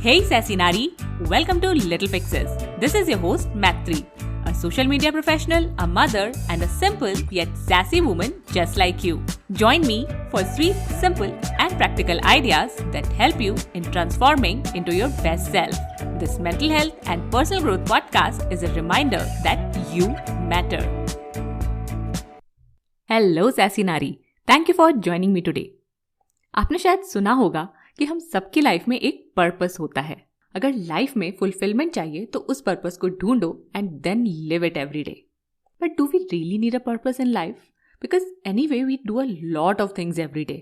Hey Sassy Nari, welcome to Little Fixes. This is your host Matri, a social media professional, a mother, and a simple yet sassy woman just like you. Join me for 3 simple and practical ideas that help you in transforming into your best self. This mental health and personal growth podcast is a reminder that you matter. Hello Sassy Nari, thank you for joining me today. आपने शायद सुना होगा कि हम सबकी life में एक purpose होता है. अगर लाइफ में फुलफिलमेंट चाहिए तो उस पर्पस को ढूंढो and then live it every day. But do we really need a purpose in life? Because anyway we do a lot of things every day.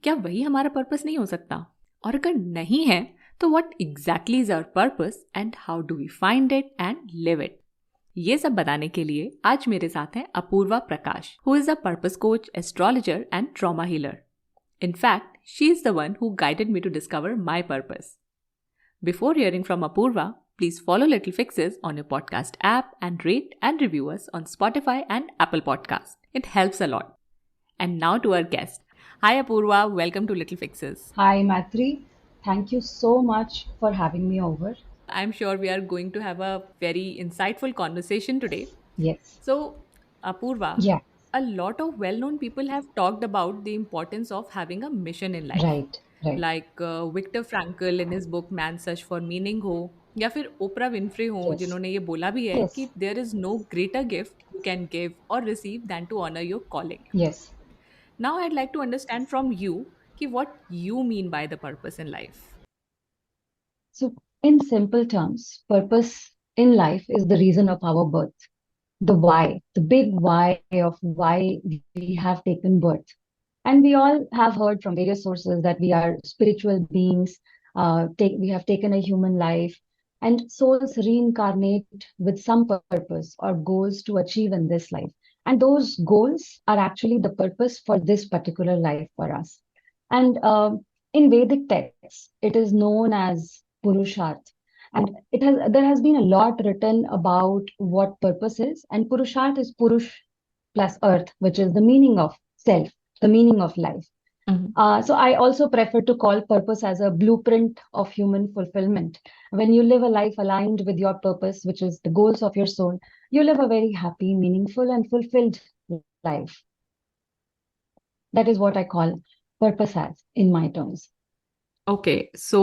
क्या वही हमारा पर्पस नहीं हो सकता? और अगर नहीं है तो what exactly is our purpose and how do we find it and live it? ये सब बताने के लिए आज मेरे साथ हैं Apoorva Prakash, who is a purpose coach, astrologer and trauma healer. In fact, she is the one who guided me to discover my purpose. Before hearing from Apoorva, please follow Little Fixes on your podcast app and rate and review us on Spotify and Apple Podcasts. It helps a lot. And now to our guest. Hi Apoorva, welcome to Little Fixes. Hi Matri, thank you so much for having me over. I'm sure we are going to have a very insightful conversation today. Yes. So, Apoorva. Yeah. A lot of well-known people have talked about the importance of having a mission in life. Right. Like Viktor Frankl in his book Man's Search for Meaning हो, या फिर Oprah Winfrey हो, Yes. जिन्होंने ये बोला भी है Yes. कि there is no greater gift you can give or receive than to honor your calling. Yes. Now I'd like to understand from you कि what you mean by the purpose in life. So, in simple terms, purpose in life is the reason of our birth. The why, the big why of why we have taken birth. And we all have heard from various sources that we are spiritual beings, we have taken a human life, and souls reincarnate with some purpose or goals to achieve in this life. And those goals are actually the purpose for this particular life for us. And in Vedic texts, it is known as Purusharth. And there has been a lot written about what purpose is. And Purusharth is Purush plus Earth, which is the meaning of self, the meaning of life. Mm-hmm. So I also prefer to call purpose as a blueprint of human fulfillment. When you live a life aligned with your purpose, which is the goals of your soul, you live a very happy, meaningful, and fulfilled life. That is what I call purpose as in my terms. Okay, so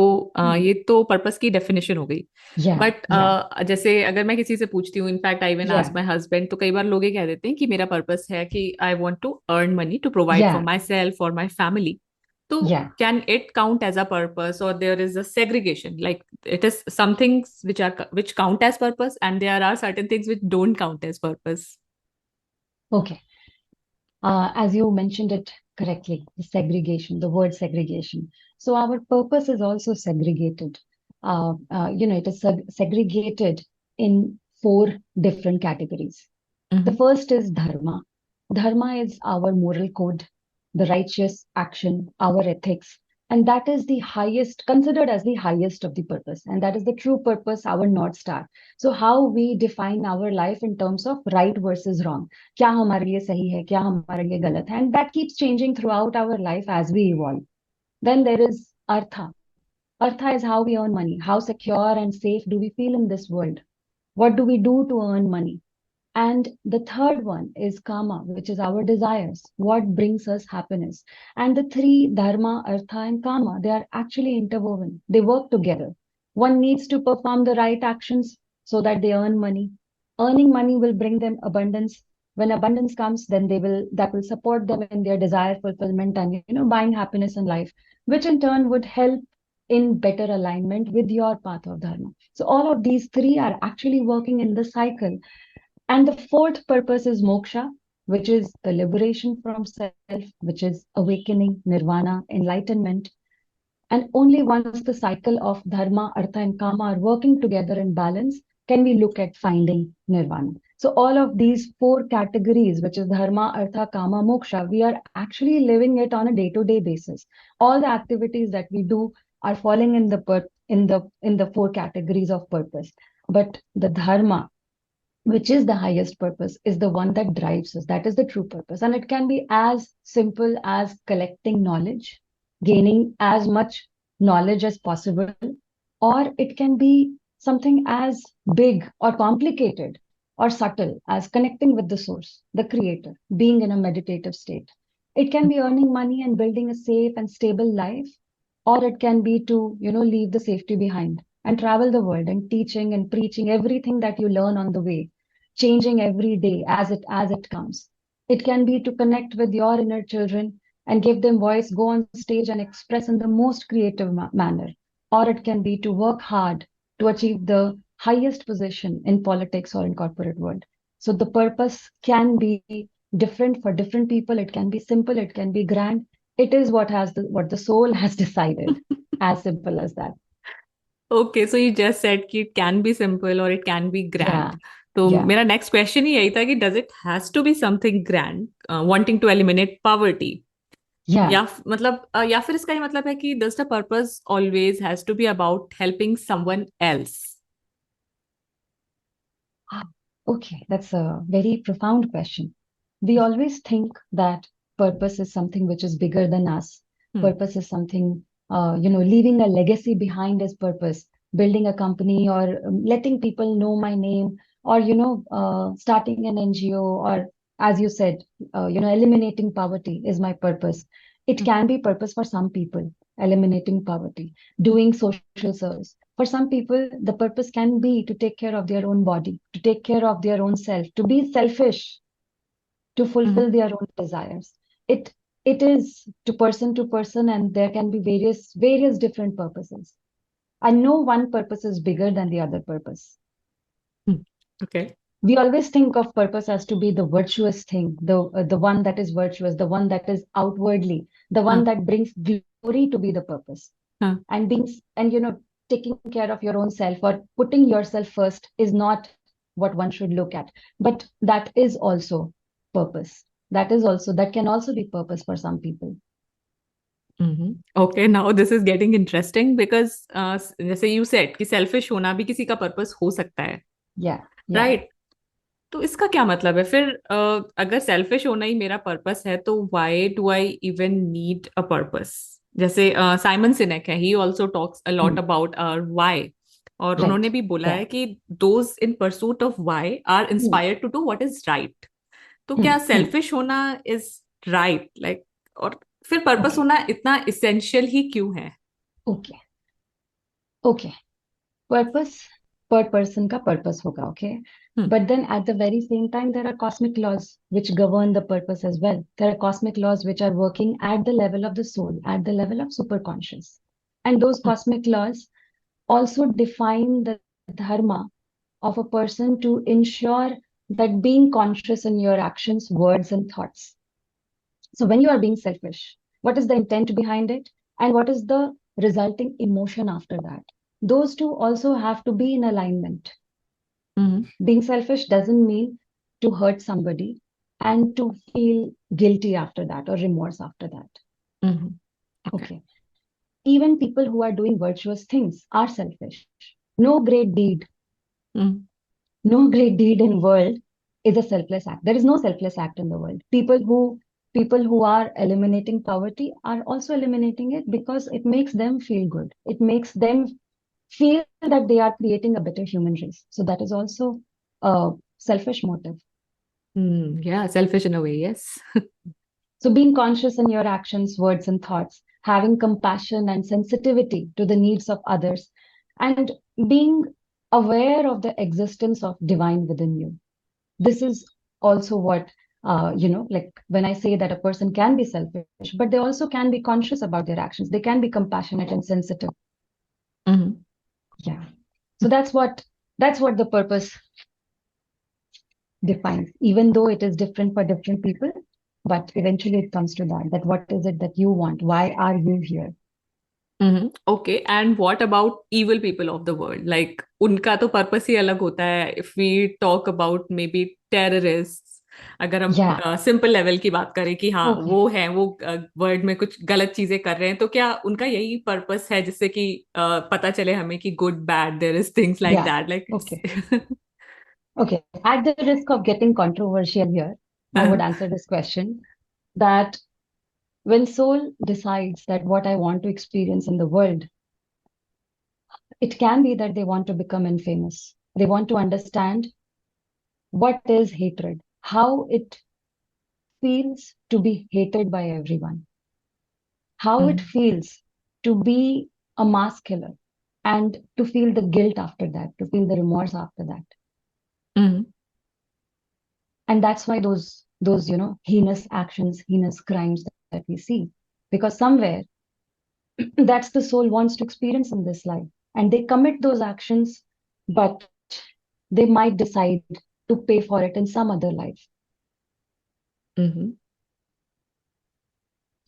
ये तो purpose की definition हो गई. But जैसे अगर मैं किसी से पूछती हूँ, in fact I even ask my husband, तो कई बार लोग ये कह देते हैं कि मेरा पर्पस है कि I want to earn money to provide for my self, for my family. तो can it count as a purpose, और there is a segregation, like it is some things which count as purpose and there are certain things which don't count as purpose? Okay. As you mentioned it correctly, the segregation, the word segregation. So our purpose is also segregated. It is segregated in 4 different categories. Mm-hmm. The first is dharma. Dharma is our moral code, the righteous action, our ethics. And that is the highest, considered as the highest of the purpose. And that is the true purpose, our North Star. So how we define our life in terms of right versus wrong. क्या हमारे लिए सही है, क्या हमारे लिए गलत है. And that keeps changing throughout our life as we evolve. Then there is artha. Artha is how we earn money. How secure and safe do we feel in this world? What do we do to earn money? And the third one is kama, which is our desires. What brings us happiness? And the 3, dharma, artha, and kama, they are actually interwoven. They work together. One needs to perform the right actions so that they earn money. Earning money will bring them abundance. When abundance comes, then that will support them in their desire fulfillment and buying happiness in life, which in turn would help in better alignment with your path of dharma. So all of these 3 are actually working in the cycle. And the 4th purpose is moksha, which is the liberation from self, which is awakening, nirvana, enlightenment. And only once the cycle of dharma, artha, and kama are working together in balance, can we look at finding nirvana. So all of these 4 categories, which is dharma, artha, kama, moksha, we are actually living it on a day-to-day basis. All the activities that we do are falling in the 4 categories of purpose. But the dharma, which is the highest purpose, is the one that drives us. That is the true purpose. And it can be as simple as collecting knowledge, gaining as much knowledge as possible, or it can be something as big or complicated or subtle as connecting with the source, the creator, being in a meditative state. It can be earning money and building a safe and stable life, or it can be to, leave the safety behind and travel the world and teaching and preaching everything that you learn on the way, changing every day as it comes. It can be to connect with your inner children and give them voice, go on stage and express in the most creative manner, or it can be to work hard to achieve the highest position in politics or in corporate world. So the purpose can be different for different people. It can be simple, it can be grand. It is what the soul has decided. As simple as that. Okay, so you just said कि it can be simple और it can be grand. Yeah, तो yeah, मेरा next question ही यही था कि does it has to be something grand, wanting to eliminate poverty, yeah. या मतलब या फिर इसका ये मतलब है कि does the purpose always has to be about helping someone else? Ah, okay, that's a very profound question. We always think that purpose is something which is bigger than us. Purpose is something, leaving a legacy behind is purpose. Building a company or letting people know my name, or, starting an NGO, or as you said, eliminating poverty is my purpose. It can be purpose for some people, eliminating poverty, doing social service. For some people, the purpose can be to take care of their own body, to take care of their own self, to be selfish, to fulfill their own desires. It it is to person, and there can be various different purposes. And no one purpose is bigger than the other purpose. Okay. We always think of purpose as to be the virtuous thing, the one that is virtuous, the one that is outwardly, the one हाँ, that brings glory to be the purpose. हाँ. And taking care of your own self or putting yourself first is not what one should look at, but that is also purpose. That can also be purpose for some people. Okay, now this is getting interesting because जैसे you said कि selfish होना भी किसी का purpose हो सकता है, Yeah, yeah. Right? तो इसका क्या मतलब है फिर? अगर सेल्फिश होना ही मेरा पर्पस है तो why do I even need a purpose? जैसे साइमन सिनेक है, he also talks a lot Hmm. About our why, और उन्होंने Right. भी बोला Yeah. है कि those in pursuit of why are Hmm. Inspired to do what is right. तो Hmm. क्या Hmm. सेल्फिश होना इज राइट, लाइक? और फिर पर्पस Okay. होना इतना इसेंशियल ही क्यों है? Okay. Okay. Purpose per person ka purpose hoga, okay? Hmm. But then at the very same time, there are cosmic laws which govern the purpose as well. There are cosmic laws which are working at the level of the soul, at the level of superconscious. And those cosmic laws also define the dharma of a person to ensure that being conscious in your actions, words, and thoughts. So when you are being selfish, what is the intent behind it? And what is the resulting emotion after that? Those two also have to be in alignment. Hmm. Being selfish doesn't mean to hurt somebody and to feel guilty after that or remorse after that. Hmm. Okay. Okay. Even people who are doing virtuous things are selfish. No great deed, hmm. no great deed in world is a selfless act. There is no selfless act in the world. People who are eliminating poverty are also eliminating it because it makes them feel good. It makes them feel that they are creating a better human race. So that is also a selfish motive. Yeah, selfish in a way, yes. So being conscious in your actions, words, and thoughts, having compassion and sensitivity to the needs of others, and being aware of the existence of divine within you. This is also what, like when I say that a person can be selfish, but they also can be conscious about their actions. They can be compassionate and sensitive. Mhm. Yeah. So that's what the purpose defines, even though it is different for different people. But eventually it comes to that what is it that you want? Why are you here? Okay, and what about evil people of the world? Like उनका तो purpose ही अलग होता है. If we talk about maybe terrorists, अगर हम Yeah. Simple level की बात करें कि हाँ Okay. वो है, वो वर्ल्ड में कुछ गलत चीजें कर रहे हैं, तो क्या उनका यही पर्पस है जिससे कि पता चले हमें कि good bad there is things like Yeah. That, like Okay. Okay. At the risk of getting controversial here, I would answer this question that when soul decides that what I want to experience in the world, it can be that they want to become infamous. They want to understand what is hatred, how it feels to be hated by everyone, how it Mm-hmm. feels to be a mass killer, and to feel the guilt after that, to feel the remorse after that. Mm-hmm. And that's why those heinous actions, heinous crimes that we see, because somewhere that's the soul wants to experience in this life, and they commit those actions, but they might decide to pay for it in some other life. Mm-hmm.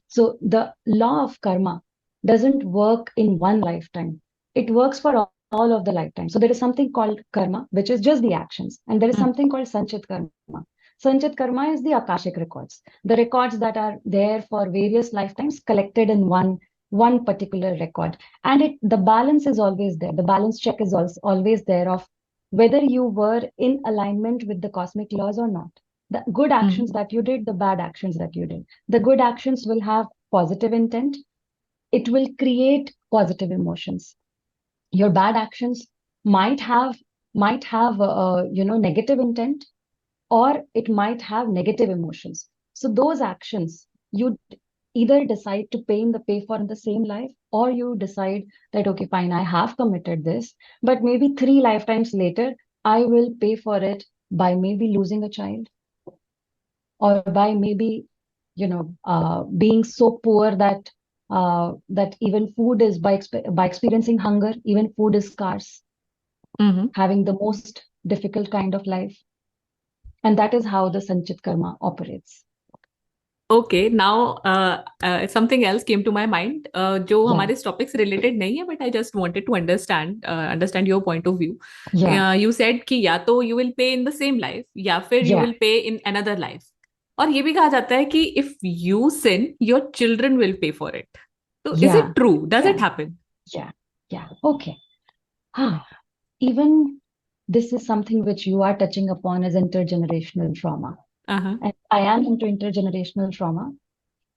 So the law of karma doesn't work in one lifetime. It works for all of the lifetimes. So there is something called karma, which is just the actions. And there is something called sanchit karma. Sanchit karma is the akashic records, the records that are there for various lifetimes collected in one particular record. And the balance is always there. The balance check is also always there of whether you were in alignment with the cosmic laws or not. The good actions Mm-hmm. that you did, the bad actions that you did. The good actions will have positive intent. It will create positive emotions. Your bad actions might have negative intent, or it might have negative emotions. So those actions you either decide to pay for in the same life, or you decide that okay, fine, I have committed this, but maybe 3 lifetimes later I will pay for it by maybe losing a child, or by maybe being so poor that even food is by experiencing hunger, even food is scarce, Mm-hmm. having the most difficult kind of life. And that is how the sanchit karma operates. Okay now something else came to my mind जो Yeah, हमारे topic से related नहीं है but I just wanted to understand your point of view yeah, you said कि या तो you will pay in the same life या फिर you yeah, will pay in another life और ये भी कहा जाता है कि if you sin your children will pay for it तो is yeah, it true does yeah, it happen yeah, yeah. Okay. Ah, even this is something which you are touching upon as intergenerational trauma. हाँ And I am into intergenerational trauma.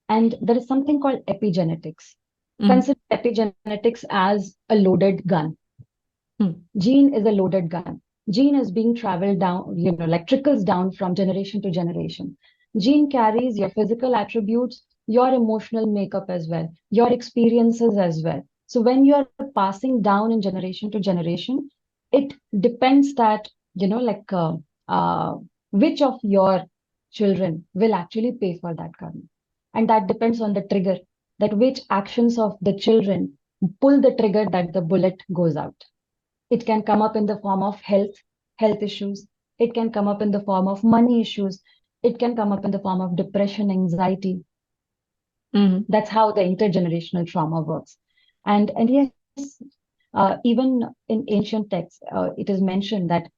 And there is something called epigenetics. Consider epigenetics as a loaded gun. Gene is a loaded gun. Gene is being traveled down, like trickles down from generation to generation. Gene carries your physical attributes, your emotional makeup as well, your experiences as well. So when you're passing down in generation to generation, it depends that, like which of your children will actually pay for that karma. And that depends on the trigger, that which actions of the children pull the trigger that the bullet goes out. It can come up in the form of health issues. It can come up in the form of money issues. It can come up in the form of depression, anxiety. That's how the intergenerational trauma works. And yes, even in ancient texts, it is mentioned that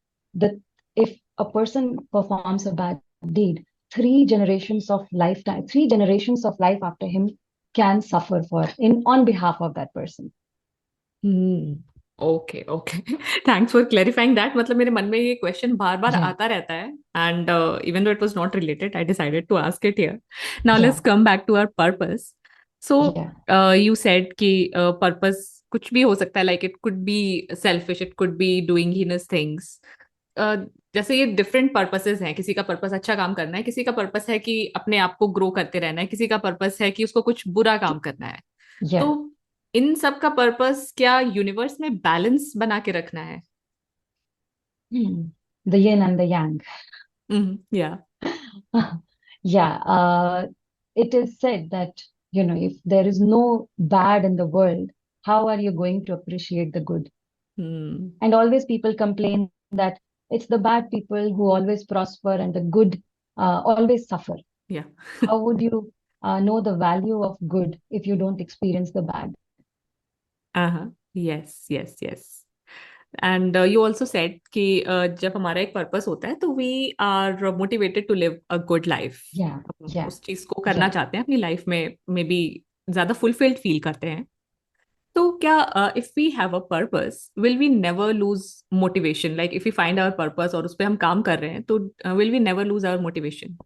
if a person performs a bad deed, 3 generations of life after him can suffer for in on behalf of that person. Okay okay thanks for clarifying that मतलब मेरे मन में ये question बार बार Yeah, आता रहता है and even though it was not related I decided to ask it here now let's yeah, come back to our purpose so yeah. You said कि purpose कुछ भी हो सकता है like it could be selfish it could be doing heinous things जैसे ये different purposes हैं किसी का पर्पस अच्छा काम करना है किसी का पर्पस है कि अपने आप को ग्रो करते रहना है किसी का पर्पस है कि उसको कुछ बुरा काम करना है तो Yeah. इन सब का पर्पस क्या यूनिवर्स में बैलेंस बना के रखना है The yin and the yang. या Yeah, it is said that, if there is no bad in the world, how are you going to appreciate the good? And always people complain that it's the bad people who always prosper and the good always suffer. या How would you know the value of good if you don't experience the bad? Yes yes yes and you also said कि जब हमारा एक purpose होता है तो we are motivated to live a good life Yeah, yeah, उस चीज को करना yeah. चाहते हैं अपनी लाइफ में मे बी ज्यादा फुलफिल्ड फील करते हैं तो क्या if we have a purpose will we never lose motivation like if we find our purpose और उस पर हम काम कर रहे हैं तो will we never lose our motivation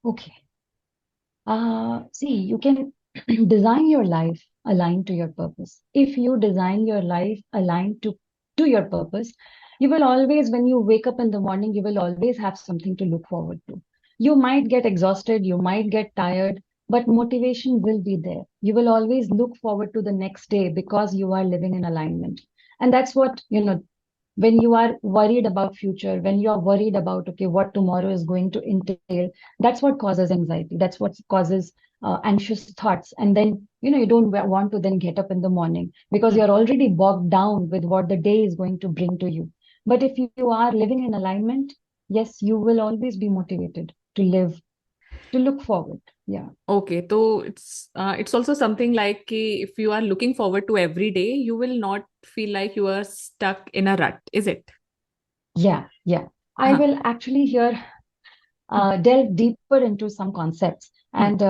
Okay. See, you can design your life aligned to your purpose. If you design your life aligned to your purpose, you will always, when you wake up in the morning, you will always have something to look forward to. You might get exhausted, you might get tired, but motivation will be there. You will always look forward to the next day because you are living in alignment. And that's what, when you are worried about future, when you are worried about, okay, what tomorrow is going to entail, that's what causes anxiety. That's what causes anxious thoughts. And then, you don't want to then get up in the morning because Hmm. you're already bogged down with what the day is going to bring to you. But if you are living in alignment, yes, you will always be motivated to live, to look forward. Yeah. Okay, so it's also something like कि if you are looking forward to every day, you will not feel like you are stuck in a rut, is it? Yeah. Yeah. I हाँ. will actually here Hmm. delve deeper into some concepts. Hmm. And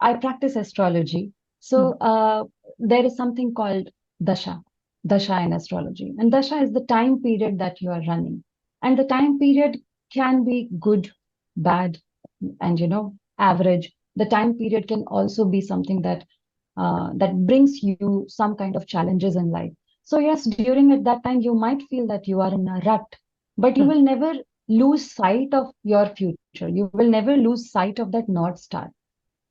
I practice astrology. Hmm. So there is something called dasha in astrology. And dasha is the time period that you are running. And the time period can be good, bad, and average. The time period can also be something that brings you some kind of challenges in life. So yes, during at that time, you might feel that you are in a rut, but you Hmm. will never lose sight of your future. You will never lose sight of that North Star.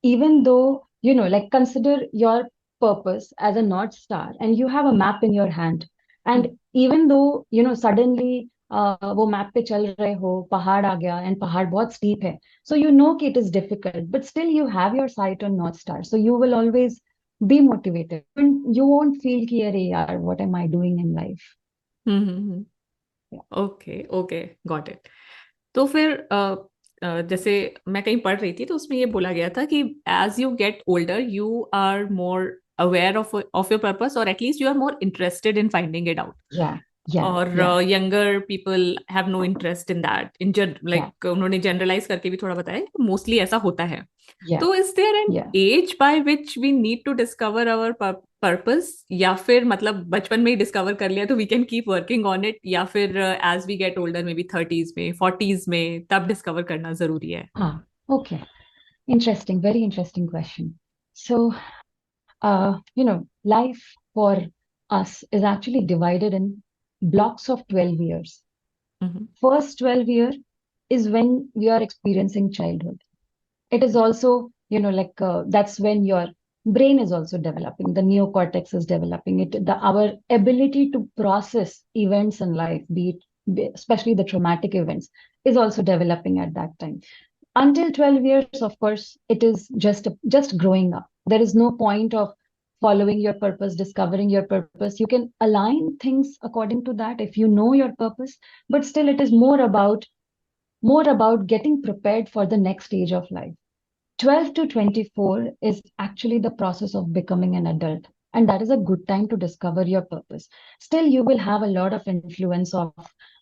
Even though, like consider your purpose as a North Star and you have a map in your hand. Hmm. And even though, suddenly वो map पे चल रहे हो पहाड़ आ गया and पहाड़ बहुत steep है, so you know कि it is difficult, but still you have your sight on North Star, so you will always be motivated and you won't feel कि अरे यार what am I doing in life. Hmm. Yeah. Okay okay, got it. तो फिर जैसे मैं कहीं पढ़ रही थी तो उसमें ये बोला गया था कि as you get older you are more aware of your purpose, और at least you are more interested in finding it out. Yeah. Yeah. और Yeah. Younger people have no interest in that in Yeah. Like उन्होंने generalise करके भी थोड़ा बताया, mostly ऐसा होता है। Yeah. तो is there an Yeah. Age by which we need to discover our purpose, या फिर मतलब बचपन में ही डिस्कवर कर लिया तो we can keep working on it, या फिर as we get older maybe 30s में 40s में तब डिस्कवर करना जरूरी है? Okay. Interesting. Very interesting question. So, life for us is actually divided in blocks of 12 years. Hmm. First 12 year is when we are experiencing childhood. It is also, like that's when your brain is also developing. The neocortex is developing. Our ability to process events in life, especially the traumatic events, is also developing at that time. Until 12 years, of course, it is just growing up. There is no point of following your purpose, discovering your purpose. You can align things according to that if you know your purpose, but still it is more about getting prepared for the next stage of life. 12 to 24 is actually the process of becoming an adult. And that is a good time to discover your purpose. Still, you will have a lot of influence of,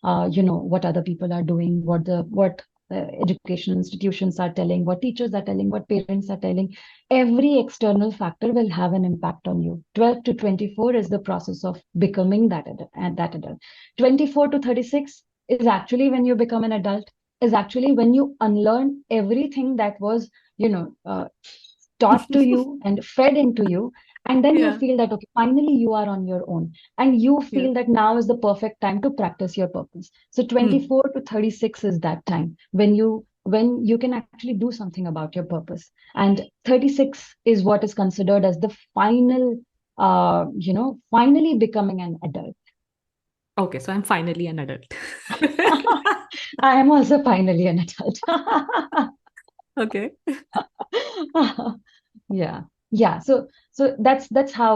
what other people are doing, what education institutions are telling, what teachers are telling, what parents are telling. Every external factor will have an impact on you. 12 to 24 is the process of becoming that adult. 24 to 36 is actually when you become an adult, is actually when you unlearn everything that was taught to you and fed into you, and then you Yeah, feel that okay, finally you are on your own, and you yeah. feel that now is the perfect time to practice your purpose. So Hmm. 24 to 36 is that time when you can actually do something about your purpose, and 36 is what is considered as the final finally becoming an adult. Okay, so I'm finally an adult. I am also finally an adult. Okay. Yeah. Yeah. So that's how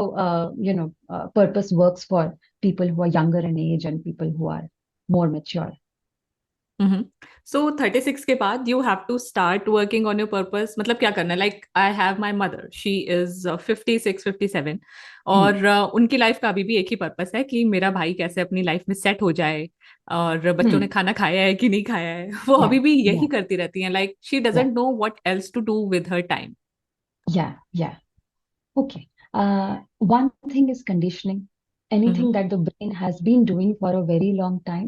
purpose works for people who are younger in age and people who are more mature. हम्म। सो 36 के बाद you have to start working on your purpose, मतलब क्या करना है? Like I have my mother, she is 56 57, Hmm. और उनकी life का अभी भी एक ही पर्पस है कि मेरा भाई कैसे अपनी लाइफ में सेट हो जाए, और बच्चों ने Hmm. खाना खाया है कि नहीं खाया है। वो Yeah. अभी भी यही Yeah. करती रहती हैं, like she Yeah. Doesn't know what else to do with her time. Yeah. Yeah. Okay. One thing is conditioning. Anything हम्म। that the brain has been doing for a very long time,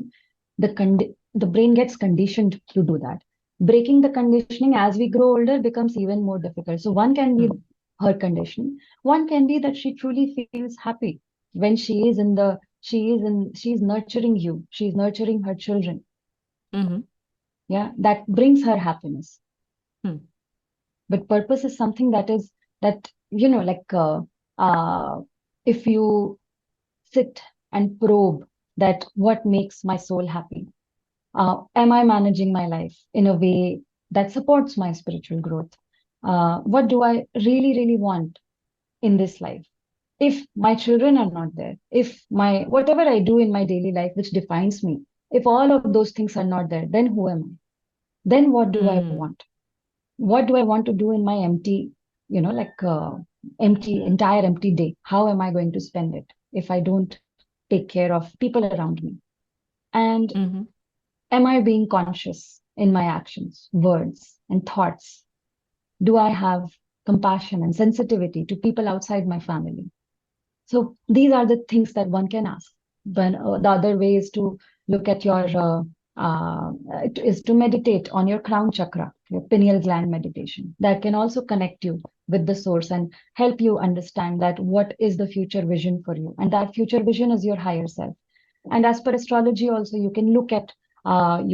the brain gets conditioned to do that. Breaking the conditioning as we grow older becomes even more difficult. So one can be hmm. her condition. One can be that she truly feels happy when she's nurturing you, she's nurturing her children. Mm-hmm. Yeah, that brings her happiness. Hmm. But purpose is something that, if you sit and probe that what makes my soul happy, am I managing my life in a way that supports my spiritual growth? What do I really want in this life? If my children are not there, if my whatever I do in my daily life which defines me, if all of those things are not there, then who am I? Then what do I Hmm. want? What do I want to do in my empty, entire empty day? How am I going to spend it if I don't take care of people around me? And Mm-hmm. am I being conscious in my actions, words, and thoughts? Do I have compassion and sensitivity to people outside my family? So these are the things that one can ask. But the other way is to look at is to meditate on your crown chakra, your pineal gland meditation. That can also connect you with the source and help you understand that what is the future vision for you. And that future vision is your higher self. And as per astrology, also you can look at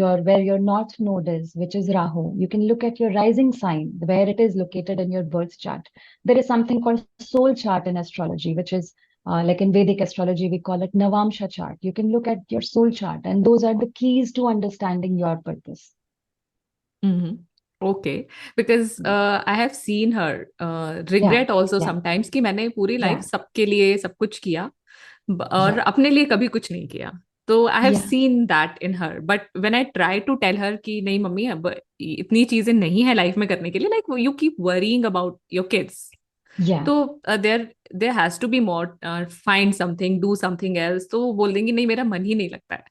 your where your north node is, which is Rahu. You can look at your rising sign, where it is located in your birth chart. There is something called soul chart in astrology, which is like in Vedic astrology, we call it Navamsha chart. You can look at your soul chart, and those are the keys to understanding your purpose. Mm-hmm. Okay, because I have seen her Yeah, regret also yeah, sometimes कि मैंने पूरी life yeah, सबके लिए सब कुछ किया और yeah, अपने लिए कभी कुछ नहीं किया. तो I have yeah, seen that in her, but when I try to tell her कि नहीं मम्मी अब इतनी चीजें नहीं है लाइफ में करने के लिए, like you keep worrying about your kids, yeah. तो there there has to be more, find something, do something else, तो वो बोल देंगी नहीं मेरा मन ही नहीं लगता है.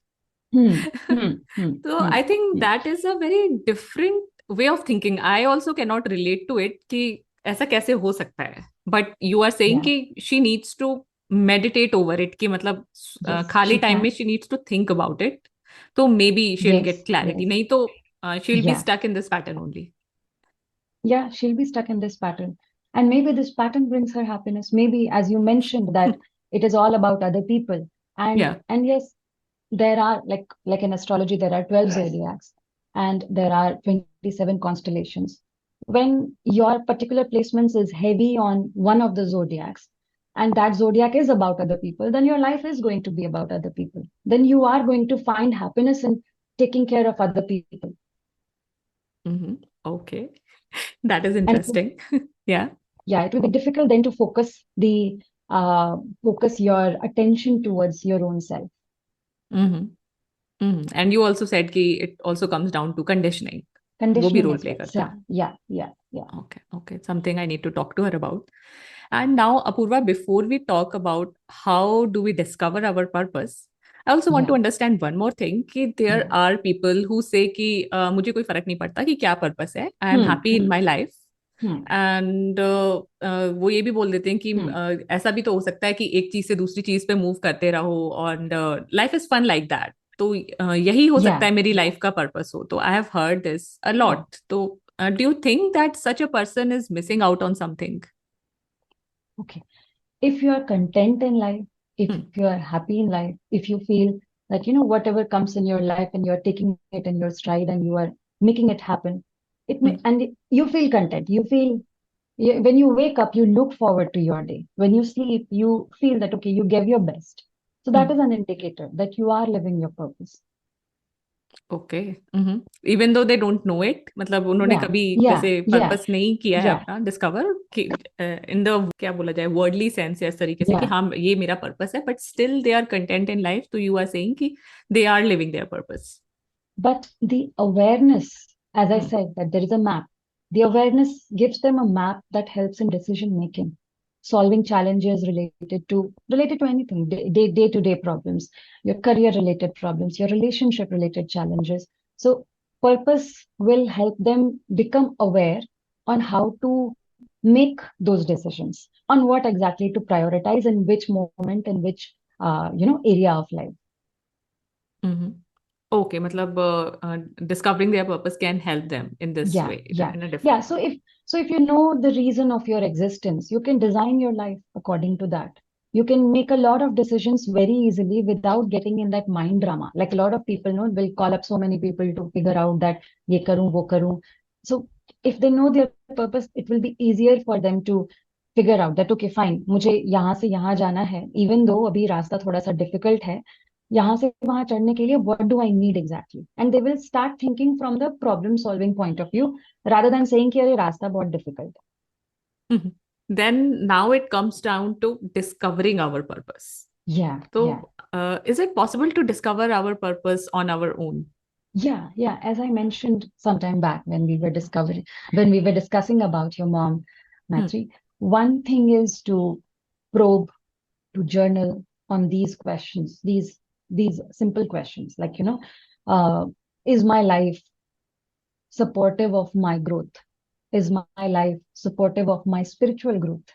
Hmm, hmm, hmm, तो hmm, I think hmm. That is a very different way of thinking. I also can not relate to it कि ऐसा कैसे हो सकता है, but you are saying Yeah, कि she needs to meditate over it, कि मतलब yes, खाली she टाइम में can. She needs to think about it, तो maybe she will get Yes, clarity, yes, नहीं तो she will be yeah. Stuck in this pattern only. Yeah, she'll be stuck in this pattern. And maybe this pattern brings her happiness. Maybe, as you mentioned, that it is all about other people. या. And yes, there are like in astrology, there are 12 zodiacs and there are 27 constellations. When your particular placements is heavy on one of the zodiacs, and that zodiac is about other people, then your life is going to be about other people. Then you are going to find happiness in taking care of other people. Okay, that is And interesting. या. yeah, it will be difficult then to focus your attention towards your own self. And you also said कि it also comes down to conditioning, वो भी Conditioning role as play well. करता Yeah, है. yeah, yeah, yeah, Okay, okay. Something I need to talk to her about. And now, Apoorva, before we talk about how do we discover our purpose, I also want to yeah, understand one more thing कि there yeah. are people who say कि मुझे कोई फर्क नहीं पड़ता कि क्या purpose है, I am happy in Hmm, my life. hmm, and वो ये भी बोल देते हैं कि hmm. ऐसा भी तो हो सकता है कि एक चीज से दूसरी चीज पे मूव करते रहो और life is fun like that, तो यही हो सकता Yeah, है मेरी yeah, लाइफ का पर्पस हो. तो I have heard this a yeah. Lot. तो do you think that such a person is missing out on something? Okay. If you are content in life, if you are happy in life, if you feel that, whatever comes in your life and you're taking it in your stride and you are making it happen, and you feel content, when you wake up, you look forward to your day. When you sleep, you feel that, okay, you gave your best. So that is an indicator that you are living your purpose. Okay. Even though they don't know it, मतलब उन्होंने Yeah, कभी yeah, जैसे yeah, purpose नहीं किया है yeah, अपना discover कि in the क्या बोला जाए वर्डली सेंस या इस तरीके से कि yeah. हाँ ये मेरा पर्पस है, but still they are content in life, तो यू आर सेइंग कि they are living their purpose. But the awareness, as I said, that there is a map, the awareness gives them a map that helps in decision making, solving challenges related to anything, day-to-day problems, your career related problems, your relationship related challenges. So purpose will help them become aware on how to make those decisions, on what exactly to prioritize in which moment, in which area of life. Okay, मतलब discovering their purpose can help them in this Yeah, way, yeah, in a yeah. different way. So if you know the reason of your existence, you can design your life according to that. You can make a lot of decisions very easily without getting in that mind drama. Like a lot of people know will call up so many people to figure out that ye karoon, wo karoon. So if they know their purpose, it will be easier for them to figure out that okay, fine, मुझे यहाँ से यहाँ जाना है, even though अभी रास्ता थोड़ा सा difficult है, यहाँ से वहां चढ़ने के लिए what do I need exactly? And they will start thinking from the problem solving point of view rather than saying कि अरे रास्ता बहुत difficult है. Mhm. Then now it comes down to discovering our purpose. Yeah, yeah, So, is it possible to discover our purpose on our own? yeah, yeah. As I mentioned some time back when we were discussing about your mom, Hmm. Matri, one thing is to probe, to journal on these questions, these simple questions, like uh, is my life supportive of my growth? Is my life supportive of my spiritual growth?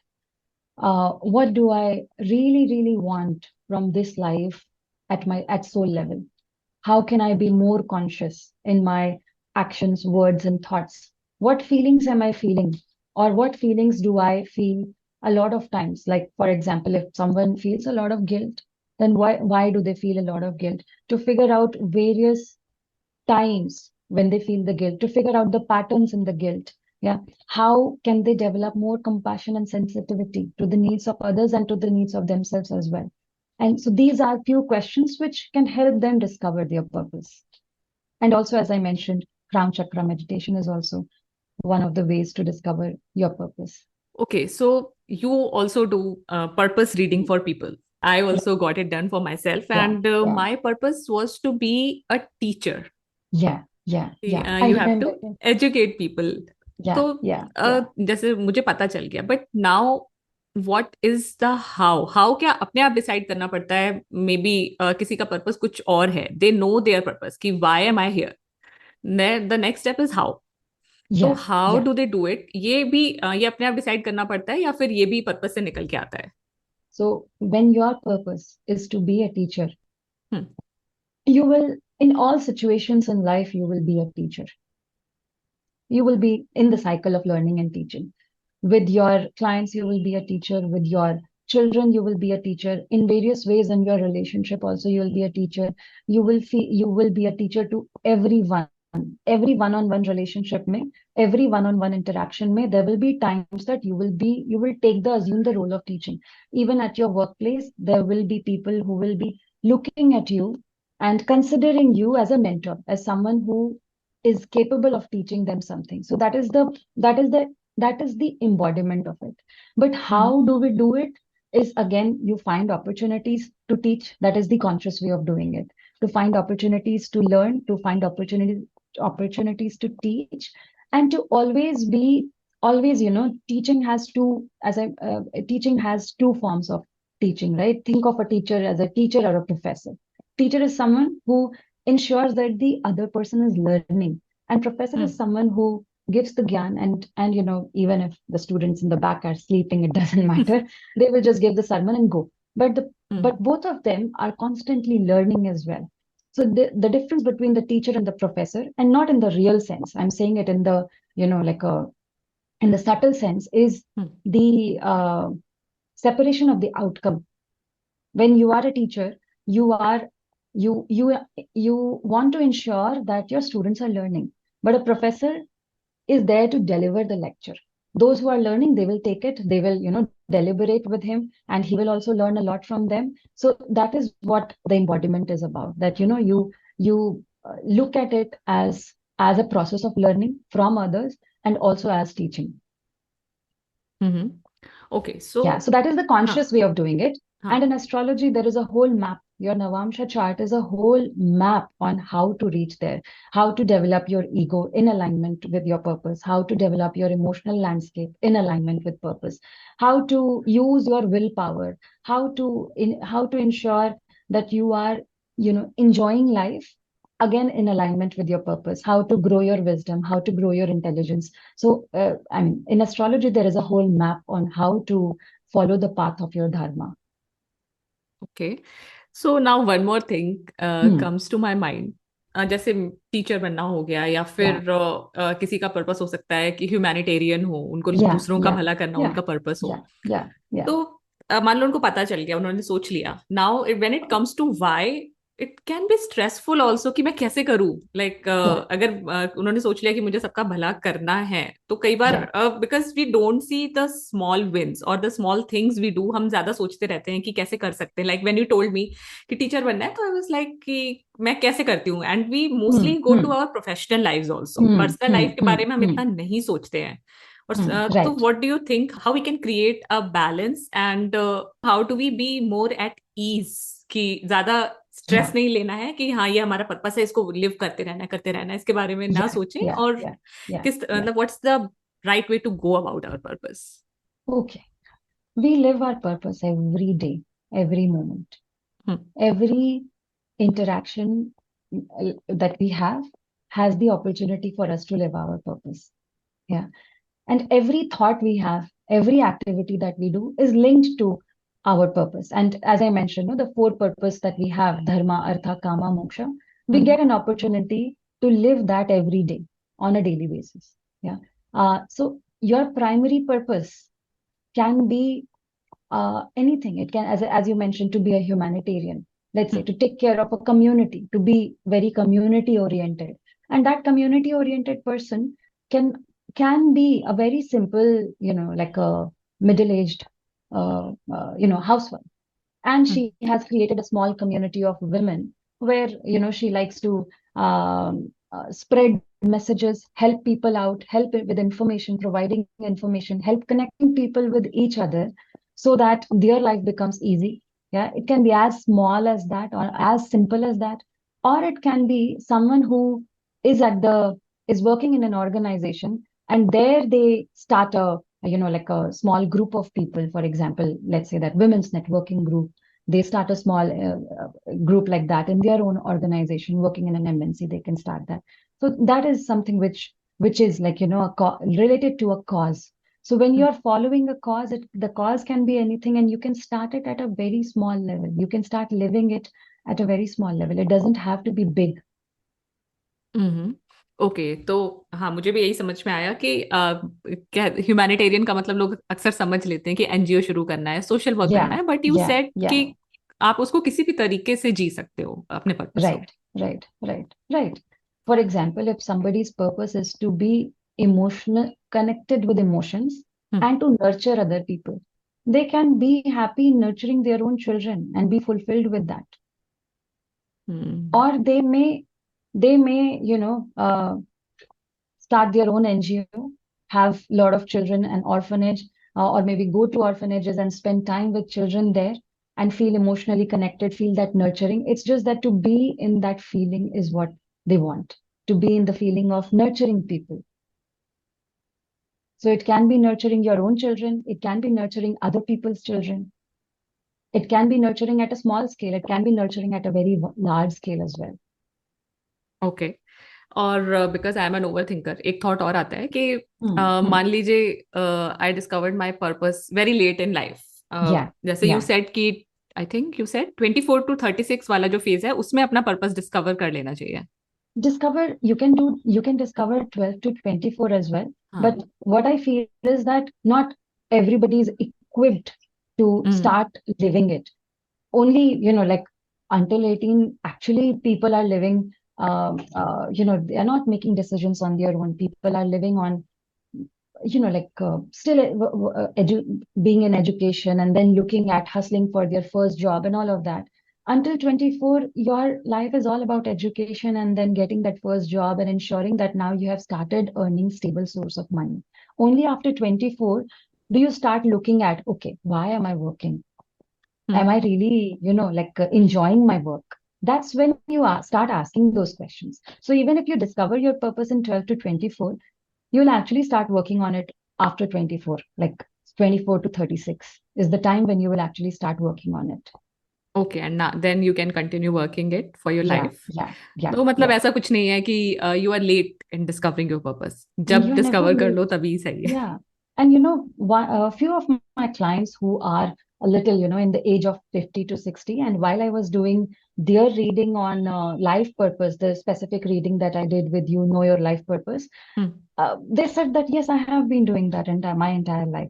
What do I really want from this life at soul level? How can I be more conscious in my actions, words, and thoughts? What feelings am I feeling? Or what feelings do I feel a lot of times? Like, for example, if someone feels a lot of guilt, then why do they feel a lot of guilt? To figure out various times when they feel the guilt, to figure out the patterns in the guilt. Yeah. How can they develop more compassion and sensitivity to the needs of others and to the needs of themselves as well? And so these are few questions which can help them discover their purpose. And also, as I mentioned, crown chakra meditation is also one of the ways to discover your purpose. Okay, so you also do purpose reading for people. I also got it done for myself, Yeah, and yeah, my purpose was to be a teacher. yeah, yeah, yeah. I You have remember. to educate people. Yeah, तो yeah, yeah. जैसे मुझे पता चल गया, but now what is the how क्या अपने आप decide करना पड़ता है? मे बी किसी का पर्पस कुछ और है, दे नो देयर पर्पस कि why am I hear, the next step is how. तो Yeah, how yeah. Do they do it, ये भी ये अपने आप डिसाइड करना पड़ता है या फिर ये भी पर्पस से निकल के आता है? So when your purpose is to be a teacher, hmm. you will, in all situations in life, you will be a teacher. You will be in the cycle of learning and teaching. With your clients, you will be a teacher. With your children, you will be a teacher. In various ways in your relationship, also, you will be a teacher. You will be a teacher to everyone. Every one-on-one relationship may, every one-on-one interaction may, there will be times that you will assume the role of teaching. Even at your workplace, there will be people who will be looking at you and considering you as a mentor, as someone who is capable of teaching them something. So that is the that is the embodiment of it. But hmm. how do we do it? Is again, you find opportunities to teach. That is the conscious way of doing it. To find opportunities to learn, to find opportunities to teach, and to always, teaching has teaching has two forms of teaching, right? Think of a teacher as a teacher or a professor. Teacher is someone who ensures that the other person is learning, and professor is hmm. someone who gives the gyan, and even if the students in the back are sleeping, it doesn't matter. They will just give the sermon and go. But both of them are constantly learning as well. So the difference between the teacher and the professor, and not in the real sense, I'm saying it in the like a in the subtle sense, is hmm. the separation of the outcome. When you are a teacher, you are you want to ensure that your students are learning, but a professor is there to deliver the lecture. Those who are learning, they will take it, they will deliberate with him, and he will also learn a lot from them. So that is what the embodiment is about, that you look at it as a process of learning from others and also as teaching. Hmm. Okay, so Yeah, so that is the हाँ, conscious way of doing it. हाँ. And in astrology, there is a whole map. Your Navamsha chart is a whole map on how to reach there, how to develop your ego in alignment with your purpose, how to develop your emotional landscape in alignment with purpose, how to use your willpower, how to ensure that you are, enjoying life again in alignment with your purpose, how to grow your wisdom, how to grow your intelligence. So, I mean, in astrology, there is a whole map on how to follow the path of your dharma. Okay. So now one more thing Hmm. comes to my mind. जैसे teacher बनना हो गया, या फिर Yeah, किसी का purpose हो सकता है कि ह्यूमैनिटेरियन हो, उनको yeah, दूसरों का yeah, भला करना yeah, उनका पर्पस हो। yeah, yeah, yeah, तो मान लो उनको पता चल गया, उन्होंने सोच लिया, now when it comes to why, it can be stressful also कि मैं कैसे करूं। लाइक yeah, अगर उन्होंने सोच लिया कि मुझे सबका भला करना है, तो कई बार yeah. Because we don't see the small wins और the small things we do, हम ज्यादा सोचते रहते हैं कि कैसे कर सकते हैं। Like when you told me कि टीचर बनना है, तो आई वाज लाइक कि मैं कैसे करती हूँ, and we Hmm, mostly go to hmm, our professional lives also, hmm, personal hmm, life के hmm, बारे में हम hmm, इतना नहीं सोचते हैं। और hmm. तो Right. What do you think how we can create a balance, and how do we be more at ease, कि ज्यादा स्ट्रेस Yeah, नहीं लेना है कि हाँ ये हमारा पर्पस है, इसको लिव करते रहना है, इसके बारे में ना yeah, सोचें, yeah, और yeah, yeah, किस yeah. मतलब what's the right way to go about our purpose? Okay. We live our purpose every day, every moment, every interaction that we have has the opportunity for us to live our purpose. Yeah. And every thought we have, every activity that we do is linked to our purpose. And as I mentioned, no, the four purpose that we have, dharma, artha, kama, moksha, we get an opportunity to live that every day on a daily basis. Yeah. So your primary purpose can be anything. It can, as you mentioned, to be a humanitarian, let's say, to take care of a community, to be very community oriented. And that community oriented person can can be a very simple, like a middle-aged, housewife. And she has created a small community of women where, she likes to spread messages, help people out, help with information, providing information, help connecting people with each other so that their life becomes easy. Yeah, it can be as small as that or as simple as that, or it can be someone who is at the is working in an organization, and there they start a, like a small group of people. For example, let's say that women's networking group, they start a small group like that in their own organization. Working in an MNC, they can start that. So that is something which is like, related to a cause. So when you're following a cause, the cause can be anything, and you can start it at a very small level. You can start living it at a very small level. It doesn't have to be big. Hmm. Okay, तो हाँ, मुझे भी यही समझ में आया कि क्या ह्यूमैनिटेरियन का मतलब लोग अक्सर समझ लेते हैं कि एनजीओ शुरू करना है, सोशल वर्क करना Yeah, है, but you yeah, said yeah. कि आप उसको किसी भी तरीके से जी सकते हो अपने पर्पस को। Right, right, right, right. For example, if somebody's purpose is to be emotional, connected with emotions hmm. and to nurture other people, they can be happy nurturing their own children and be fulfilled with that. Hmm. Or they may, start their own NGO, have a lot of children, an orphanage, or maybe go to orphanages and spend time with children there and feel emotionally connected, feel that nurturing. It's just that to be in that feeling is what they want, to be in the feeling of nurturing people. So it can be nurturing your own children, it can be nurturing other people's children, it can be nurturing at a small scale, it can be nurturing at a very large scale as well. Okay. और because I am an over thinker, एक थॉट और आता है कि Hmm. मान लीजिए I discovered my purpose very late in life, Yeah, जैसे यू yeah. सेड कि I think you said 24 to 36 वाला जो फेज है, उसमें अपना पर्पस डिस्कवर कर लेना चाहिए। You can discover 12 to 24 as well. हाँ। But what I feel is that not everybody is equipped to hmm. start living it. Only, like until 18, actually people are living, they are not making decisions on their own. People are living on, like still being in education and then looking at hustling for their first job and all of that. Until 24, your life is all about education and then getting that first job and ensuring that now you have started earning stable source of money. Only after 24 do you start looking at, okay, why am I working? Am I really, like enjoying my work? That's when you start asking those questions. So even if you discover your purpose in 12 to 24, you'll actually start working on it after 24, like 24 to 36 is the time when you will actually start working on it. Okay, and then you can continue working it for your Yeah, life. yeah, yeah, तो मतलब yeah. ऐसा कुछ नहीं है कि you are late in discovering your purpose, जब You're never discover कर late. लो तभी सही है। Yeah. And a few of my clients who are a little, in the age of 50 to 60. And while I was doing their reading on life purpose, the specific reading that I did with you, Know Your Life Purpose, Hmm. they said that, yes, I have been doing that my entire life.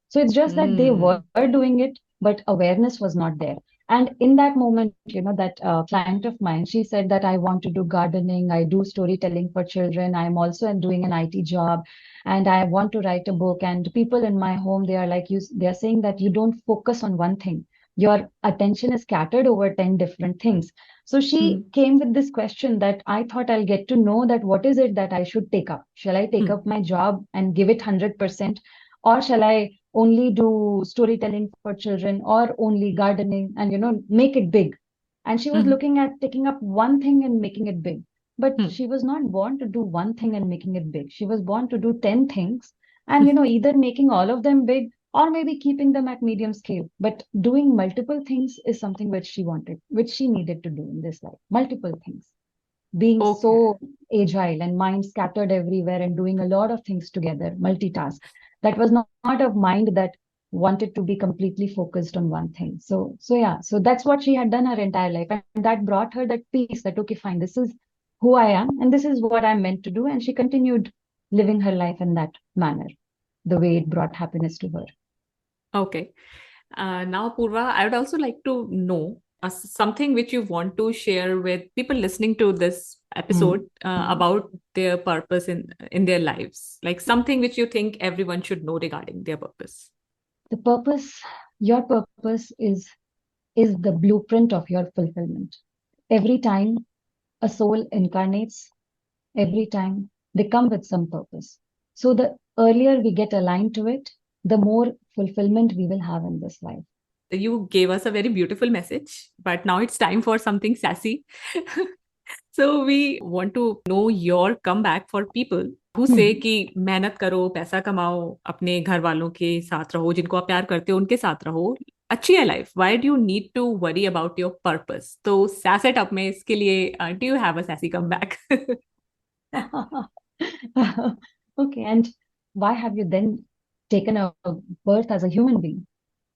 So it's just that they were Hmm. doing it, but awareness was not there. And in that moment, that client of mine, she said that I want to do gardening, I do storytelling for children. I'm also doing an IT job, and I want to write a book. And people in my home, they are like you, they are saying that you don't focus on one thing. Your attention is scattered over 10 different things. So she Hmm. came with this question that I thought I'll get to know that what is it that I should take up? Shall I take Hmm. up my job and give it 100%? Or shall I only do storytelling for children or only gardening and, make it big? And she was Hmm. looking at taking up one thing and making it big. But Hmm. she was not born to do one thing and making it big. She was born to do 10 things and, either making all of them big or maybe keeping them at medium scale. But doing multiple things is something which she wanted, which she needed to do in this life. Multiple things. Being Okay. so agile and mind scattered everywhere and doing a lot of things together, multitask. That was not a mind that wanted to be completely focused on one thing. So yeah, so that's what she had done her entire life. And that brought her that peace that, okay, fine, this is who I am and this is what I'm meant to do. And she continued living her life in that manner, the way it brought happiness to her. Okay. Now, Purva, I would also like to know something which you want to share with people listening to this episode Mm. about their purpose in their lives, like something which you think everyone should know regarding their purpose. The purpose, your purpose is the blueprint of your fulfillment. Every time a soul incarnates, every time they come with some purpose. So the earlier we get aligned to it, the more fulfillment we will have in this life. You gave us a very beautiful message, but now it's time for something sassy. So we want to know your comeback for people who say Hmm. कि मेहनत करो, पैसा कमाओ, अपने घर वालों के साथ रहो, जिनको आप प्यार करते हो उनके साथ रहो, अच्छी है life. Why do you need to worry about your purpose? तो sass it up में इसके लिए do you have a sassy comeback? Okay, and why have you then taken a birth as a human being?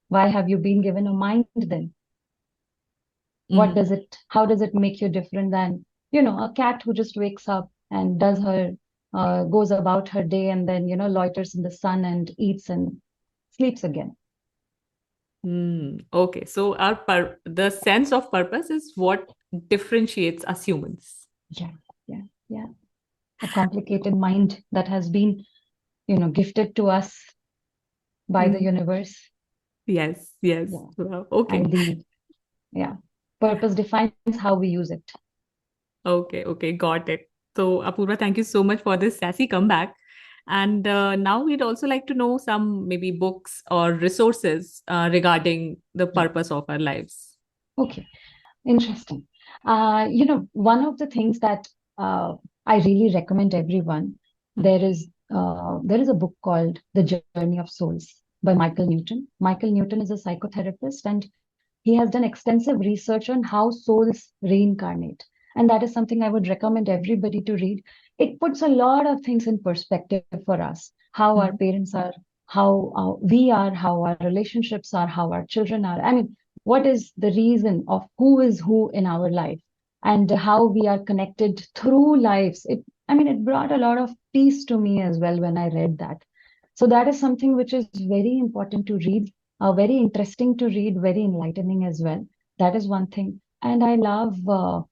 Why have you been given a mind then? Mm. How does it make you different than, a cat who just wakes up and goes about her day and then, loiters in the sun and eats and sleeps again. Okay, so the sense of purpose is what differentiates us humans. Yeah, yeah, yeah. A complicated mind that has been, gifted to us by the Mm. universe. Yes, yes. Yeah. Wow. Okay. And yeah, purpose defines how we use it. Okay, okay, got it. So, Apoorva, thank you so much for this sassy comeback. And now we'd also like to know some maybe books or resources regarding the Yeah. purpose of our lives. Okay. Interesting. One of the things that uh, I really recommend everyone, Hmm. there is a book called The Journey of Souls by Michael Newton. Michael Newton is a psychotherapist, and he has done extensive research on how souls reincarnate. And that is something I would recommend everybody to read. It puts a lot of things in perspective for us, how our Hmm. parents are, how we are, how our relationships are, how our children are. I mean, what is the reason of who is who in our life and how we are connected through lives. It brought a lot of peace to me as well when I read that. So that is something which is very important to read, very interesting to read, very enlightening as well. That is one thing. And I love, the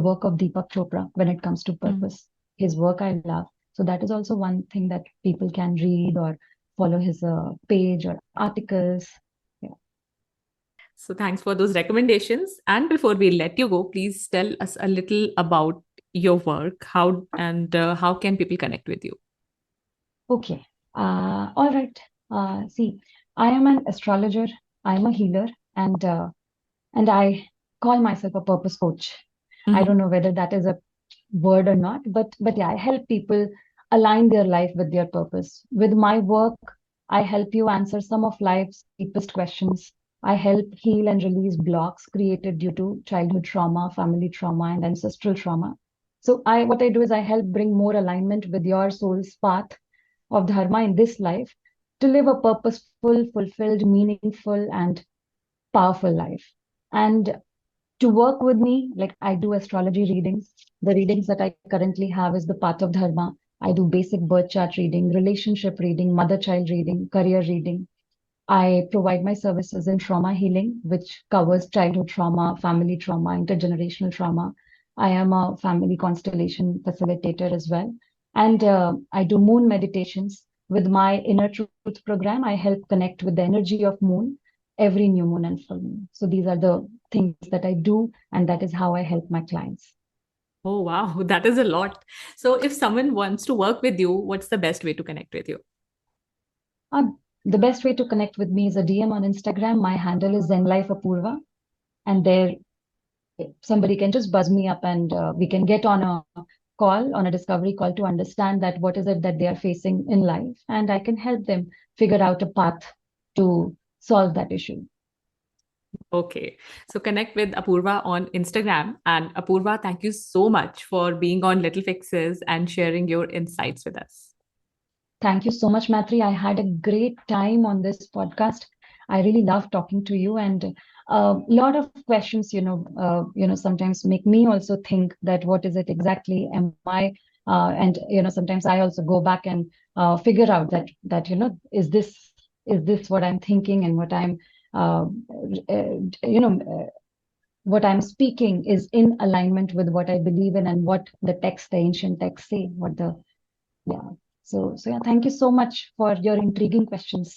work of Deepak Chopra when it comes to Hmm. purpose. His work I love. So that is also one thing that people can read or follow his page or articles. Yeah. So, thanks for those recommendations. And before we let you go, please tell us a little about your work. How can people connect with you? Okay. All right. See, I am an astrologer. I'm a healer, and I call myself a purpose coach. I Hmm. don't know whether that is a word or not, but yeah, I help people align their life with their purpose. With my work, I help you answer some of life's deepest questions. I help heal and release blocks created due to childhood trauma, family trauma, and ancestral trauma. So what I do is I help bring more alignment with your soul's path of dharma in this life. to live a purposeful, fulfilled, meaningful, and powerful life. And to work with me, like I do astrology readings. The readings that I currently have is the Path of Dharma. I do basic birth chart reading, relationship reading, mother-child reading, career reading. I provide my services in trauma healing, which covers childhood trauma, family trauma, intergenerational trauma. I am a family constellation facilitator as well. And I do moon meditations. With my Inner Truth program, I help connect with the energy of moon every new moon and full moon. So these are the things that I do, and that is how I help my clients. Oh, wow. That is a lot. So if someone wants to work with you, what's the best way to connect with you? The best way to connect with me is a DM on Instagram. My handle is ZenLifeApoorva, and there somebody can just buzz me up, and we can get on a call, on a discovery call, to understand that what is it that they are facing in life, and I can help them figure out a path to solve that issue. Okay. So connect with Apoorva on Instagram. And Apoorva, thank you so much for being on Little Fixes and sharing your insights with us. Thank you so much, Matri. I had a great time on this podcast. I really love talking to you, and a lot of questions, sometimes make me also think that what is it exactly am I? And sometimes I also go back and figure out that is this what I'm thinking, and what I'm what I'm speaking is in alignment with what I believe in, and what the ancient texts say. So yeah, thank you so much for your intriguing questions.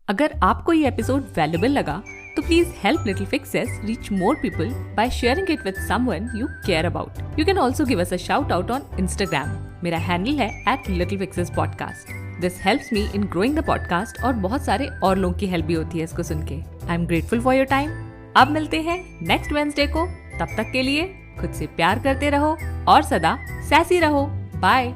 अगर आपको ये episode valuable लगा तो please help little fixes reach more people by sharing it with someone you care about. You can also give us a shout out on Instagram. मेरा handle है @littlefixespodcast. This helps me in growing the podcast और बहुत सारे और लोगों की help भी होती है इसको सुन के. I am grateful for your time. अब मिलते हैं नेक्स्ट वेडनेसडे को. तब तक के लिए खुद से प्यार करते रहो और सदा सैसी रहो. बाय.